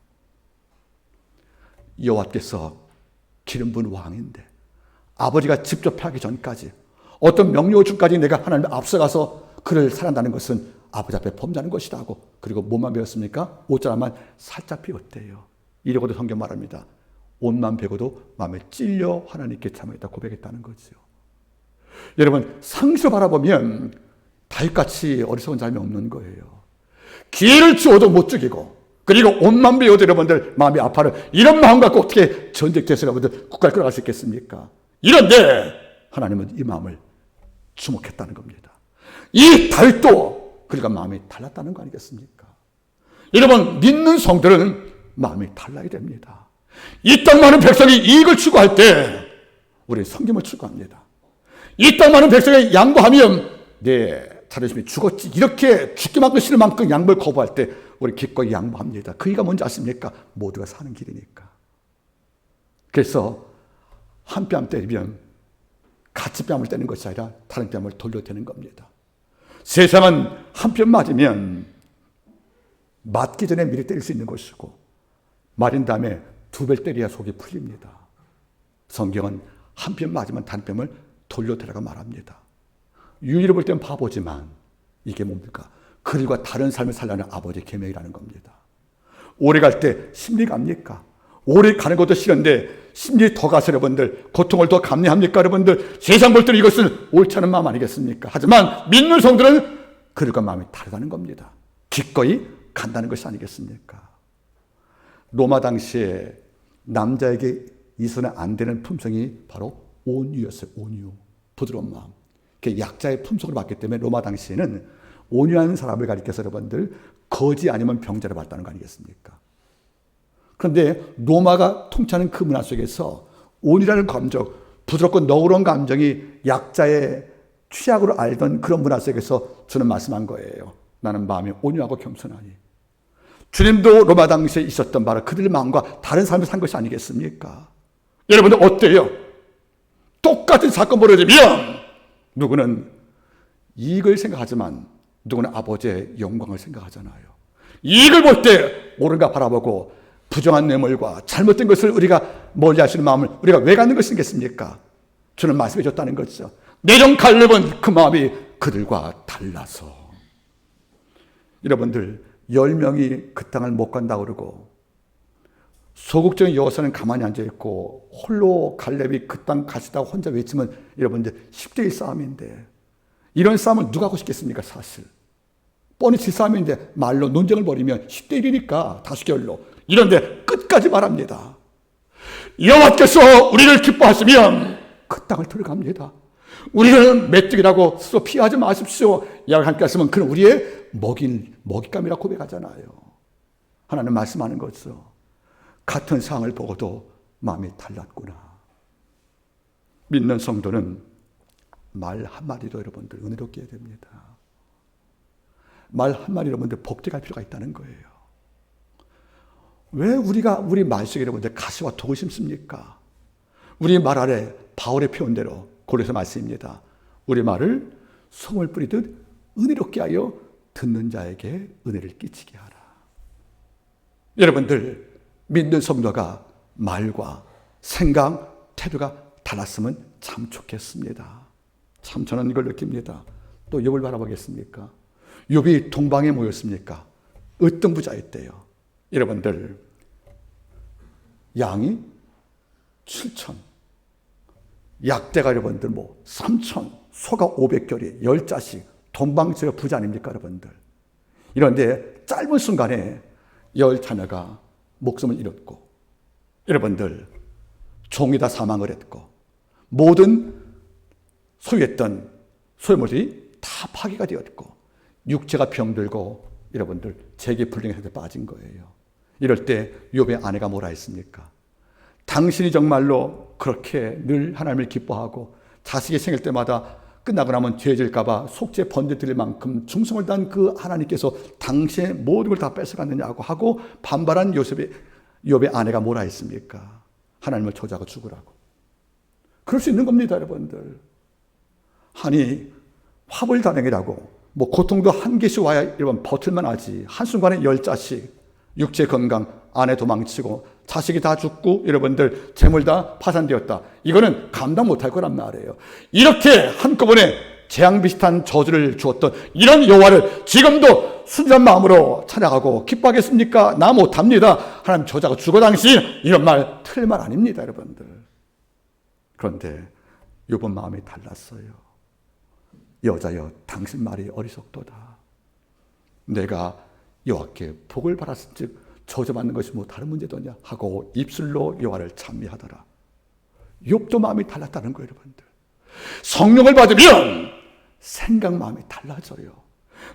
Speaker 1: 여호와께서 기름 부은 왕인데 아버지가 직접 패하기 전까지 어떤 명령을 주까지 내가 하나님 앞서가서 그를 살한다는 것은 아버지 앞에 범죄하는 것이다 하고, 그리고 뭐만 배웠습니까? 옷자락만 살짝 비웠대요. 이러고도 성경 말합니다. 옷만 베고도 마음에 찔려 하나님께 참여했다 고백했다는 거죠. 여러분, 상식으로 바라보면 다윗같이 어리석은 사람이 없는 거예요. 기회를 주어도 못 죽이고, 그리고 옷만 베어도 여러분들 마음이 아파요. 이런 마음 갖고 어떻게 전쟁터에서 여러분들 국가를 끌어갈 수 있겠습니까? 이런데 하나님은 이 마음을 주목했다는 겁니다. 이 다윗도 그러니까 마음이 달랐다는 거 아니겠습니까? 여러분, 믿는 성들은 마음이 달라야 됩니다. 이 땅 많은 백성이 이익을 추구할 때 우리는 섬김을 추구합니다. 이 땅 많은 백성이 양보하면 내 자존심이 죽었지, 이렇게 죽기만큼 싫을 만큼 양보를 거부할 때 우리 기꺼이 양보합니다. 그 이유가 뭔지 아십니까? 모두가 사는 길이니까. 그래서 한 뺨 때리면 같이 뺨을 때는 것이 아니라 다른 뺨을 돌려대는 겁니다. 세상은 한 뺨 맞으면 맞기 전에 미리 때릴 수 있는 것이고, 맞은 다음에 두 배 때려야 속이 풀립니다. 성경은 한 뺨 맞으면 다른 뺨을 돌려대라고 말합니다. 유일을 볼 땐 바보지만 이게 뭡니까? 그들과 다른 삶을 살려는 아버지의 계명이라는 겁니다. 오래 갈 때 심리 갑니까? 오래 가는 것도 싫은데 심리 더 가서 여러분들 고통을 더 감내합니까? 여러분들 세상 볼 때는 이것은 옳지 않은 마음 아니겠습니까? 하지만 믿는 성들은 그들과 마음이 다르다는 겁니다. 기꺼이 간다는 것이 아니겠습니까? 로마 당시에 남자에게 있어서는 안 되는 품성이 바로 온유였어요. 온유, 부드러운 마음. 약자의 품성으로 봤기 때문에 로마 당시에는 온유한 사람을 가리켜서 여러분들 거지 아니면 병자를 봤다는 거 아니겠습니까? 그런데 로마가 통치하는 그 문화 속에서 온유라는 감정, 부드럽고 너그러운 감정이 약자의 취약으로 알던 그런 문화 속에서 주는 말씀한 거예요. 나는 마음이 온유하고 겸손하니. 주님도 로마 당시에 있었던 바로 그들의 마음과 다른 삶을 산 것이 아니겠습니까? 여러분들 어때요? 똑같은 사건 벌어지면 누구는 이익을 생각하지만 누구는 아버지의 영광을 생각하잖아요. 이익을 볼 때 옳은가 바라보고 부정한 뇌물과 잘못된 것을 우리가 멀리 하시는 마음을 우리가 왜 갖는 것이겠습니까? 주는 말씀해 줬다는 거죠. 내정 갈렙은 그 마음이 그들과 달라서. 여러분들 10명이 그 땅을 못 간다고 그러고 소극적인 여호사는 가만히 앉아있고 홀로 갈렙이 그 땅 가시다고 혼자 외치면 여러분들 10대1 싸움인데, 이런 싸움을 누가 하고 싶겠습니까? 사실 뻔히 질 싸움인데 말로 논쟁을 벌이면 10대1이니까 다수결로. 이런데 끝까지 말합니다. 여호와께서 우리를 기뻐하시면 그 땅을 들어갑니다. 우리는 메뚜기라고 스스로 피하지 마십시오. 약을 함께 하시면 그는 우리의 먹잇감이라 고백하잖아요. 하나님 말씀하는 거죠. 같은 상황을 보고도 마음이 달랐구나. 믿는 성도는 말 한마디도 여러분들 은혜롭게 해야 됩니다. 말 한마디 여러분들 복되게 할 필요가 있다는 거예요. 왜 우리가 우리 말 속에 여러분들 가시와 독을 심습니까? 우리 말 아래 바울의 표현대로 고려서 말씀입니다. 우리 말을 소금을 뿌리듯 은혜롭게 하여 듣는 자에게 은혜를 끼치게 하라. 여러분들 믿는 성도가 말과 생각, 태도가 달랐으면 참 좋겠습니다. 참 저는 이걸 느낍니다. 또 욥을 바라보겠습니까? 욥이 동방에 모였습니까? 어떤 부자였대요. 여러분들 양이 7천, 약대가 여러분들 3천, 소가 500결이 10자씩, 동방제가 부자 아닙니까 여러분들? 이런데 짧은 순간에 10자녀가 목숨을 잃었고, 여러분들 종이 다 사망을 했고, 모든 소유했던 소유물이 다 파괴가 되었고, 육체가 병들고 여러분들 재기불능의 상태에 빠진 거예요. 이럴 때 욥의 아내가 뭐라 했습니까? 당신이 정말로 그렇게 늘 하나님을 기뻐하고 자식이 생길 때마다 끝나고 나면 죄질까봐 속죄 번제 드릴 만큼 충성을 다한 그 하나님께서 당신의 모든 걸 다 뺏어갔느냐고 하고 반발한 욥의 아내가 뭐라 했습니까? 하나님을 저주하고 죽으라고. 그럴 수 있는 겁니다, 여러분들. 아니, 화벌 단행이라고 고통도 한 개씩 와야 여러분 버틸만 하지. 한순간에 10자씩, 육체 건강, 아내 도망치고 자식이 다 죽고 여러분들 재물 다 파산되었다. 이거는 감당 못할 거란 말이에요. 이렇게 한꺼번에 재앙 비슷한 저주를 주었던 이런 여호와를 지금도 순전한 마음으로 찬양하고 기뻐하겠습니까? 나 못합니다. 하나님 저주하고 죽어 당신. 이런 말 틀린 말 아닙니다, 여러분들. 그런데 욥은 마음이 달랐어요. 여자여, 당신 말이 어리석도다. 내가 여호와께 복을 받았은즉 저주받는 것이 뭐 다른 문제더냐 하고 입술로 여호와를 찬미하더라. 욥도 마음이 달랐다는 거예요, 여러분들. 성령을 받으면 생각 마음이 달라져요.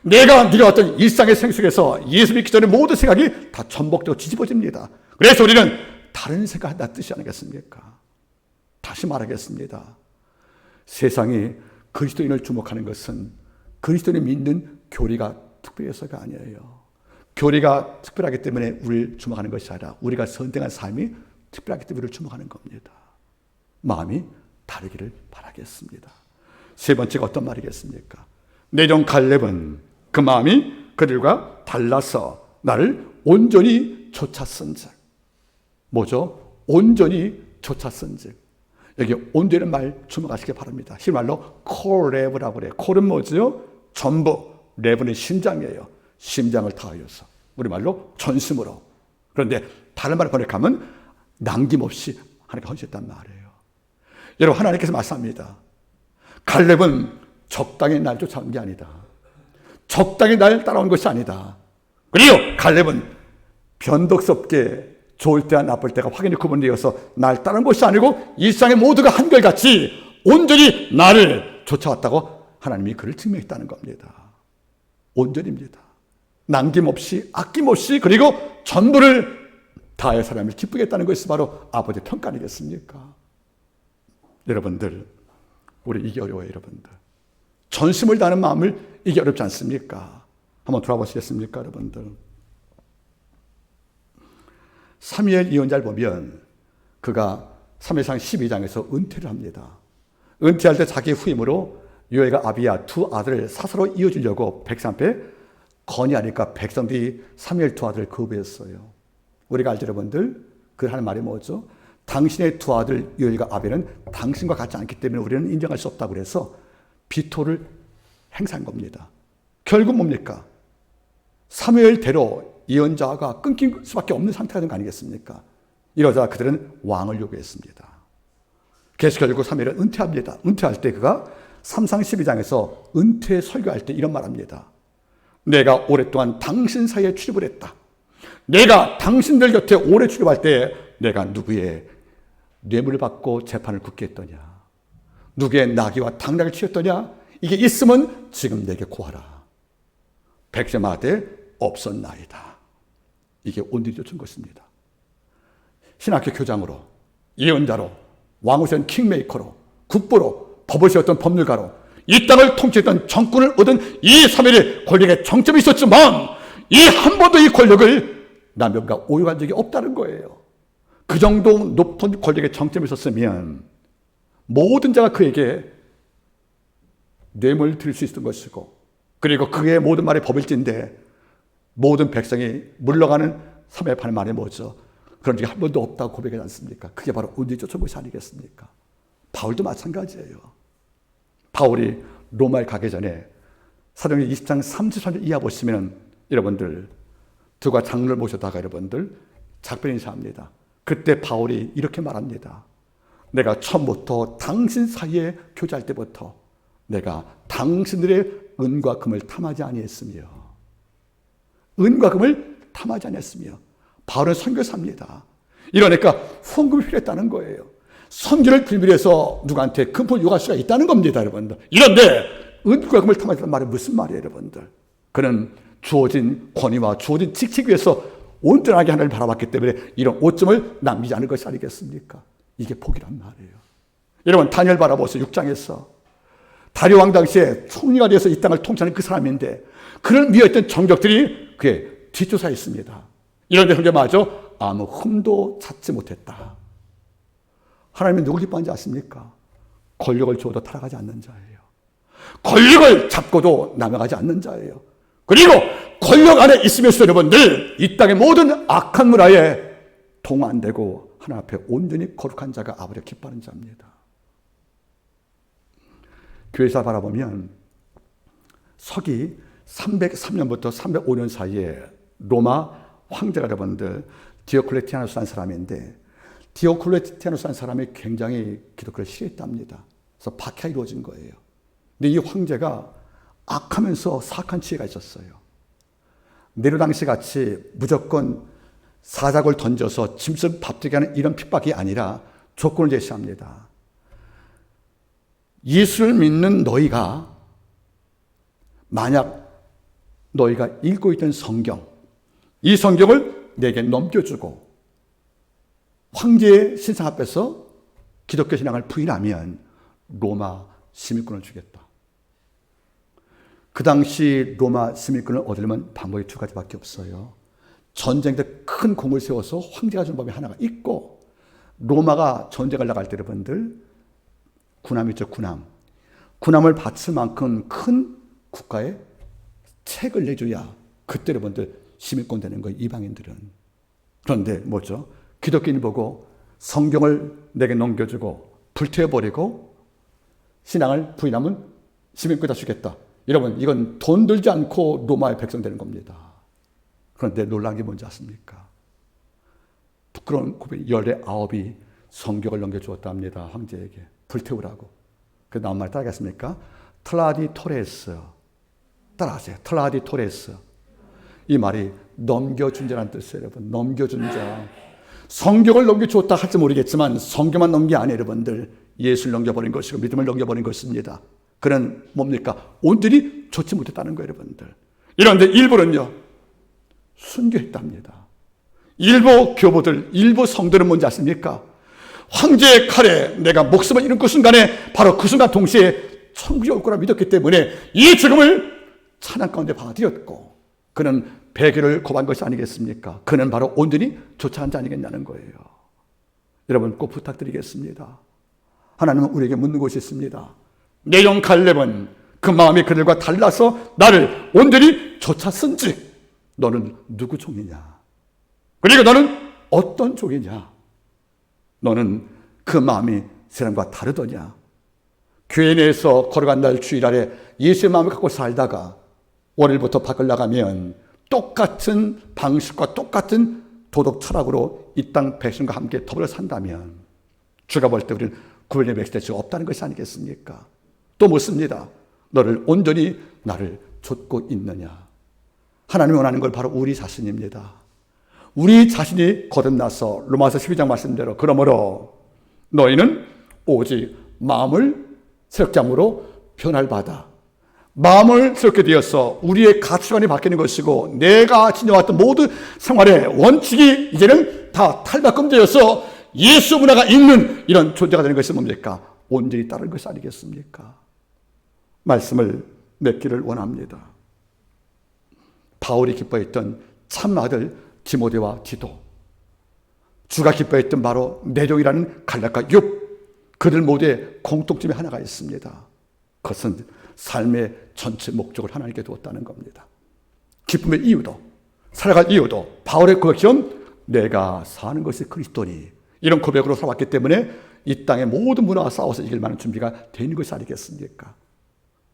Speaker 1: 네가 어떤 일상의 생속에서 예수 믿기 전에 모든 생각이 다 전복되고 뒤집어집니다. 그래서 우리는 다른 생각한다는 뜻이 아니겠습니까? 다시 말하겠습니다. 세상이 그리스도인을 주목하는 것은 그리스도인을 믿는 교리가 특별해서가 아니에요. 교리가 특별하기 때문에 우리를 주목하는 것이 아니라 우리가 선택한 삶이 특별하기 때문에 우리를 주목하는 겁니다. 마음이 다르기를 바라겠습니다. 세 번째가 어떤 말이겠습니까? 내 종 갈렙은 그 마음이 그들과 달라서 나를 온전히 좇았은즉. 뭐죠? 온전히 좇았은즉. 여기 온전한 말 주목하시기 바랍니다. 히브리말로 콜레브라고 그래요. 콜은 뭐죠? 전부. 레브는 심장이에요. 심장을 다하여서. 우리말로 전심으로. 그런데 다른 말을 번역하면 남김없이 하나님께 헌신했단 말이에요. 여러분, 하나님께서 말씀합니다. 갈렙은 적당히 날 쫓아온 게 아니다. 적당히 날 따라온 것이 아니다. 그리고 갈렙은 변덕스럽게 좋을 때와 나쁠 때가 확연히 구분되어서 날 따른 것이 아니고 일상의 모두가 한결같이 온전히 나를 쫓아왔다고 하나님이 그를 증명했다는 겁니다. 온전입니다. 남김없이 아낌없이 그리고 전부를 다해 사람을 기쁘게 했다는 것이 바로 아버지의 평가 아니겠습니까? 여러분들, 우리 이게 어려워요, 여러분들. 전심을 다하는 마음을 이게 어렵지 않습니까? 한번 돌아보시겠습니까, 여러분들? 사무엘 예언자를 보면 그가 사무엘상 12장에서 은퇴를 합니다. 은퇴할 때 자기 후임으로 요엘과 아비야 두 아들을 사사로 이어주려고 백성 앞에 건의하니까 백성들이 사무엘 두 아들을 거부했어요. 우리가 알죠, 여러분들? 그 하는 말이 뭐죠? 당신의 두 아들 요엘과 아비는 당신과 같지 않기 때문에 우리는 인정할 수 없다고 그래서 비토를 행사한 겁니다. 결국 뭡니까? 사무엘대로 예언자가 끊길 수밖에 없는 상태가 된 거 아니겠습니까? 이러자 그들은 왕을 요구했습니다. 그래서 결국 사무엘은 은퇴합니다. 은퇴할 때 그가 3상 12장에서 은퇴 설교할 때 이런 말합니다. 내가 오랫동안 당신 사이에 출입을 했다. 내가 당신들 곁에 오래 출입할 때 내가 누구의 뇌물을 받고 재판을 굳게 했더냐? 누구의 나귀와 당나귀를 치웠더냐? 이게 있으면 지금 내게 고하라. 백제마대 없었나이다. 이게 온전히 쫓은 것입니다. 신학교 교장으로, 예언자로, 왕후선 킹메이커로, 국보로, 법을 세웠던 법률가로 이 땅을 통치했던 정권을 얻은 이 사무엘의 권력에 정점이 있었지만 이 한 번도 이 권력을 남편과 오용한 적이 없다는 거예요. 그 정도 높은 권력에 정점이 있었으면 모든 자가 그에게 뇌물을 드릴 수 있었던 것이고 그리고 그의 모든 말이 법일진데 모든 백성이 물러가는 사무엘판의 말이 뭐죠? 그런 적이 한 번도 없다고 고백하지 않습니까? 그게 바로 온전히 쫓은 것이 아니겠습니까? 바울도 마찬가지예요. 바울이 로마에 가기 전에 사도행전 20장 33절 이하 보시면 여러분들 두가 장로를 모셔다가 여러분들 작별 인사합니다. 그때 바울이 이렇게 말합니다. 내가 처음부터 당신 사이에 교제할 때부터 내가 당신들의 은과 금을 탐하지 아니했으며 은과 금을 탐하지 아니했으며 바울은 선교사입니다. 이러니까 후원금이 필요했다는 거예요. 선교를 빌미해서 누구한테 금품을 요구할 수가 있다는 겁니다, 여러분들. 이런데 은과 금을 탐하겠다는 말이 무슨 말이에요, 여러분들? 그는 주어진 권위와 주어진 직책 위에서 온전하게 하나님을 바라봤기 때문에 이런 오점을 남기지 않을 것이 아니겠습니까? 이게 복이란 말이에요. 여러분 다니엘 바라보세요. 6장에서 다리오 왕 당시에 총리가 되어서 이 땅을 통치하는 그 사람인데 그를 미워했던 정적들이 그의 뒷조사했습니다. 이런데 형제마저 아무 흠도 찾지 못했다. 하나님은 누굴 기뻐하는지 아십니까? 권력을 주어도 타락하지 않는 자예요. 권력을 잡고도 남용하지 않는 자예요. 그리고 권력 안에 있으면서 여러분들 이 땅의 모든 악한 문화에 동안되고 하나님 앞에 온전히 거룩한 자가 아버지를 기뻐하는 자입니다. 교회사 바라보면 서기 303년부터 305년 사이에 로마 황제가 여러분들 디오클레티아누스라는 사람인데 디오클레티아누스라는 사람이 굉장히 기독교를 싫어했답니다. 그래서 박해가 이루어진 거예요. 근데 이 황제가 악하면서 사악한 지혜가 있었어요. 네로 당시 같이 무조건 사자골 던져서 짐승 밥되게 하는 이런 핍박이 아니라 조건을 제시합니다. 예수를 믿는 너희가 만약 너희가 읽고 있던 성경, 이 성경을 내게 넘겨주고 황제의 신상 앞에서 기독교 신앙을 부인하면 로마 시민권을 주겠다. 그 당시 로마 시민권을 얻으려면 방법이 두 가지밖에 없어요. 전쟁 때 큰 공을 세워서 황제가 준 법이 하나가 있고, 로마가 전쟁을 나갈 때 여러분들 군함 있죠, 군함. 군함을 바칠 만큼 큰 국가에 책을 내줘야 그때 여러분들 시민권 되는 거예요, 이방인들은. 그런데 뭐죠? 기독교인이 보고 성경을 내게 넘겨주고 불태워버리고 신앙을 부인하면 시민권 다 주겠다. 여러분, 이건 돈 들지 않고 로마의 백성 되는 겁니다. 그런데 놀라운 게 뭔지 아십니까? 부끄러운 고백 19이 성경을 넘겨주었다 합니다. 황제에게. 불태우라고. 그 다음 말 따라하겠습니까? 트라디토레스. 따라하세요. 트라디토레스. 이 말이 넘겨준 자라는 뜻이에요, 여러분. 넘겨준 자. 성경을 넘겨주었다 할지 모르겠지만 성경만 넘긴 게 아니에요, 여러분들. 예수를 넘겨버린 것이고 믿음을 넘겨버린 것입니다. 그는 뭡니까? 온전히 좋지 못했다는 거예요, 여러분들. 이런데 일부는요, 순교했답니다. 일부 교보들, 일부 성도는 뭔지 아십니까? 황제의 칼에 내가 목숨을 잃은 그 순간에 바로 그 순간 동시에 천국이 올 거라 믿었기 때문에 이 죽음을 찬양 가운데 받아들였고 그는 배교를 고한 것이 아니겠습니까? 그는 바로 온전히 조차한 자 아니겠냐는 거예요. 여러분 꼭 부탁드리겠습니다. 하나님은 우리에게 묻는 것이 있습니다. 내 영 갈렙은 그 마음이 그들과 달라서 나를 온전히 쫓았은즉 너는 누구 종이냐? 그리고 너는 어떤 종이냐? 너는 그 마음이 사람과 다르더냐? 교회 내에서 걸어간 날 주일날에 예수의 마음을 갖고 살다가 월요일부터 밖을 나가면 똑같은 방식과 똑같은 도덕 철학으로 이 땅 백성과 함께 더불어 산다면 주가 볼 때 우리는 구원의 백성이 없다는 것이 아니겠습니까? 또 묻습니다. 너를 온전히 나를 좇고 있느냐? 하나님이 원하는 걸 바로 우리 자신입니다. 우리 자신이 거듭나서 로마서 12장 말씀대로 그러므로 너희는 오직 마음을 새롭게 함으로 변화를 받아 마음을 새롭게 되어서 우리의 가치관이 바뀌는 것이고 내가 지녀왔던 모든 생활의 원칙이 이제는 다 탈바꿈되어서 예수 문화가 있는 이런 존재가 되는 것이 뭡니까? 온전히 따르는 것이 아니겠습니까? 말씀을 맺기를 원합니다. 바울이 기뻐했던 참 아들 디모데와 디도, 주가 기뻐했던 바로 내종이라는 갈렙과 욥, 그들 모두의 공통점이 하나가 있습니다. 그것은 삶의 전체 목적을 하나님께 두었다는 겁니다. 기쁨의 이유도 살아갈 이유도 바울의 고백처럼 내가 사는 것이 그리스도니 이런 고백으로 살아왔기 때문에 이 땅의 모든 문화와 싸워서 이길 만한 준비가 되어 있는 것이 아니겠습니까?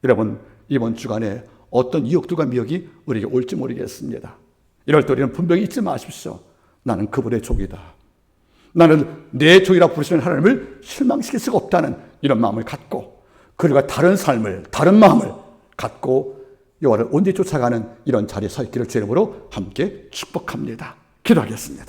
Speaker 1: 여러분 이번 주간에 어떤 유혹들과 미혹이 우리에게 올지 모르겠습니다. 이럴 때 우리는 분명히 잊지 마십시오. 나는 그분의 족이다. 나는 내 족이라고 부르시는 하나님을 실망시킬 수가 없다는 이런 마음을 갖고 그들과 다른 삶을, 다른 마음을 갖고 여호와를 온전히 쫓아가는 이런 자리에 서 있기를 주의 이름으로 함께 축복합니다. 기도하겠습니다.